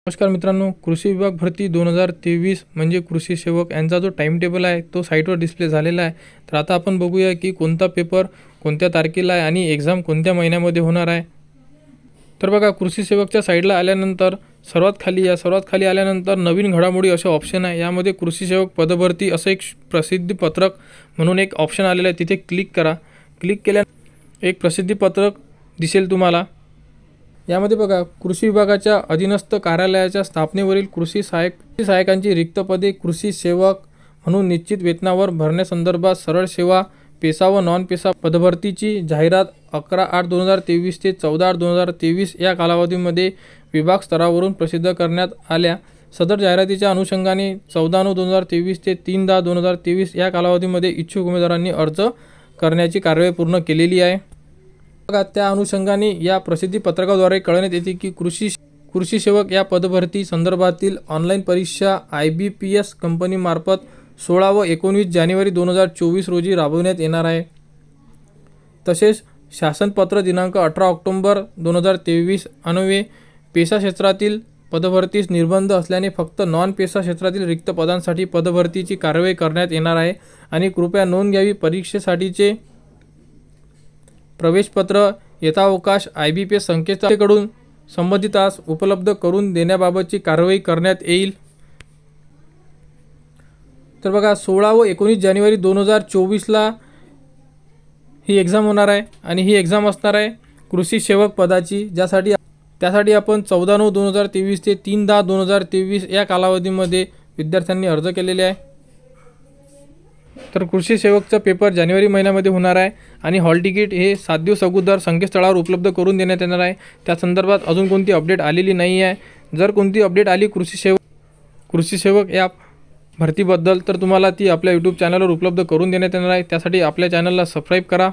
नमस्कार मित्रांनो, कृषी विभाग भरती 2023 म्हणजे कृषी सेवक यांचा जो टाइम टेबल आहे तो साईटवर डिस्प्ले झालेला आहे। तर आता आपण बघूया की कोणता पेपर कोणत्या तारखेला आहे आणि एग्जाम कोणत्या महिन्यामध्ये होणार आहे। तर बघा, कृषी सेवकच्या साईडला आल्यानंतर सर्वात खाली आल्यानंतर नवीन घडामोडी असे ऑप्शन आहे। यामध्ये कृषी सेवक पदभरती असं एक प्रसिद्धी पत्रक म्हणून एक ऑप्शन आलेला आहे, तिथे क्लिक करा। क्लिक केल्यानंतर एक प्रसिद्धी पत्रक दिसेल तुम्हाला। यामध्ये बघा, कृषी विभागाच्या अधीनस्थ कार्यालयाच्या स्थापनेवरील कृषी सहायकांची रिक्त पदे कृषी सेवक म्हणून निश्चित वेतनावर भरण्यासंदर्भात सरळ सेवा पेशा व नॉन पेशा पदभरतीची जाहिरात 11/8/2023 ते 14/8/2023 या कालावधीमध्ये विभाग स्तरावरून प्रसिद्ध करण्यात आल्या। सदर जाहिरातीच्या अनुषंगाने 14/9/2023 ते 3/10/2023 या कालावधीमध्ये इच्छुक उमेदवारांनी अर्ज करण्याची कार्यवाही पूर्ण केलेली आहे। बघा, त्या अनुषंगाने या प्रसिद्धी पत्रकाद्वारे कळवण्यात येते की कृषी सेवक या पदभरती संदर्भातील ऑनलाईन परीक्षा IBPS कंपनीमार्फत 16 व 19 जानेवारी 2024 रोजी राबवण्यात येणार आहे। तसेच शासनपत्र दिनांक 18 ऑक्टोबर 2023 अन्वये पेशा क्षेत्रातील पदभरतीस निर्बंध असल्याने फक्त नॉन पेशा क्षेत्रातील रिक्त पदांसाठी पदभरतीची कार्यवाही करण्यात येणार आहे। आणि कृपया नोंद घ्यावी, परीक्षेसाठीचे प्रवेशपत्र यथावकाश IBPS संकेतस्थळाकडून संबंधितास उपलब्ध करून देण्याबाबतची कार्यवाही करण्यात येईल। तर बघा, 16 व 19 जानेवारी 2024ला ही एग्जाम होणार आहे आणि ही एग्जाम असणार आहे कृषी सेवक पदाची, त्यासाठी आपण 14/9/2023 ते 3/10/2023 या कालावधीमध्ये विद्यार्थ्यांनी अर्ज केलेले आहे। तर कृषी सेवकचा पेपर जानेवारी महिन्यामध्ये होणार आहे आणि हॉल तिकीट हे 7 दिवस अगोदर संकेतस्थळावर उपलब्ध करून देण्यात येणार आहे। त्या संदर्भात अजून कोणती अपडेट आलेली नाही आहे। जर कोणती अपडेट आली कृषी सेवक या भरतीबद्दल तर तुम्हाला ती आपल्या YouTube चॅनलवर उपलब्ध करून देण्यात येणार आहे। त्यासाठी आपल्या चॅनलला सबस्क्राईब करा।